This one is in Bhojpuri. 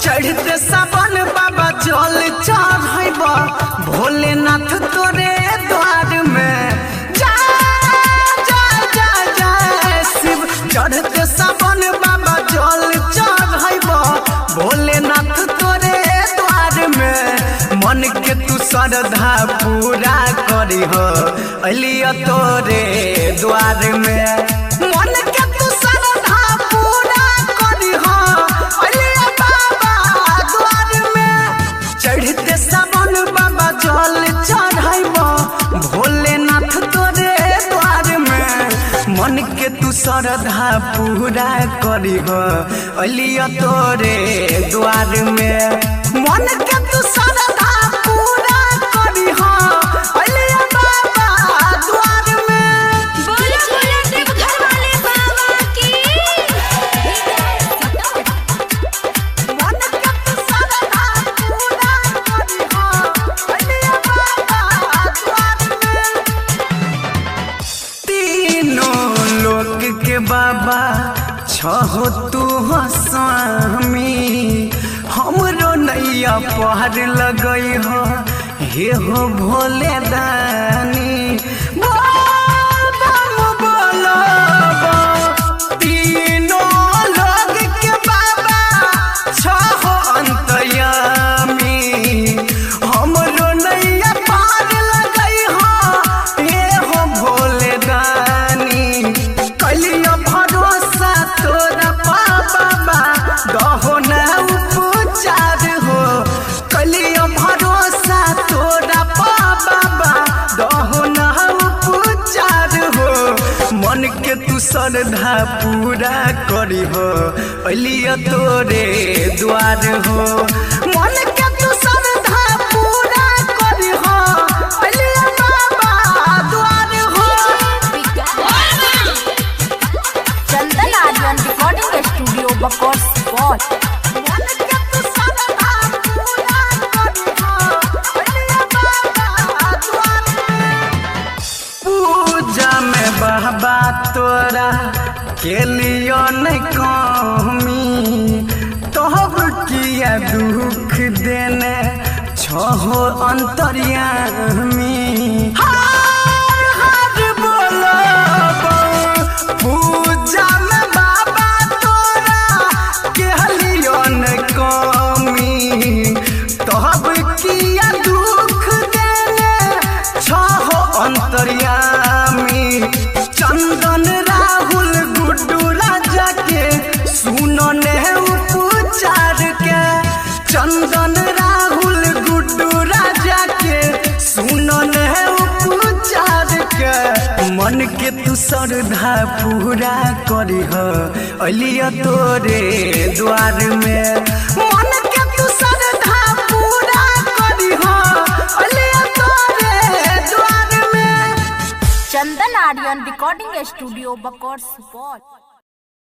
चढ़ते सावन बाबा जल चढ़ब भोलेनाथ तोरे द्वार में शिव। चढ़ते सावन बाबा जल चढ़ब भोलेनाथ तोरे द्वार में मन के तू श्रद्धा पूरा करी हो अलिया तोरे द्वार में। मन के तू श्रद्धा पूरा करी हो अलिया बाबा द्वार में। चढ़ते सावन बाबा जल चढ़ब भोलेनाथ तोरे द्वार में मन के तू श्रद्धा पूरा करी हो अलिया तोरे द्वार में। मन के तू श्रद्धा पूरा करी हो अलिया बाबा द्वार में। बोलो बोलो देवघर वाले बाबा की। मन के तू श्रद्धा पूरा करी हो अलिया बाबा द्वार में। तीनों लोक के बाबा छहो तू हो स्वामी हमरो नैया पार लगई हो हे हो भोले दानी। बोलो तीनों लोक के बाबा छहो अंतर्यामी हमरो नैया पार लगई हो हे हो भोले दानी। कलिया भरोसा तोरा बाबा दहो न उपचार हो। कलिया भरोसा तोरा बाबा दहो न उपचार हो। मन के तू श्रद्धा पूरा करी हो अलिया तोरे द्वार हो। मन के तू श्रद्धा पूरा करी हो अलिया बाबा द्वार हो। Chandan Aryan recording studio Bakaur spot. मन के तू श्रद्धा पूरा करी हो अलिया बाबा द्वार में। पूजा में बाबा तोरा के लियो न कमी तोहब किया दुख देने छहो अंतर्यामी। हर हर बोलो पूजा में बाबा तोरा के लियो न कमी तोहब किया दुख देने छहो अंतर्यामी। चंदन राहुल गुड्डू राजा के सुनो ने उपचार के। चंदन राहुल गुड्डू राजा के सुनो ने उपचार के। मन के तू श्रद्धा पूरा करी हो अलिया तोरे द्वार में। मन के तू श्रद्धा पूरा करी हो अलिया तोरे द्वार में। Chandan Aryan recording studio Bakaur spot.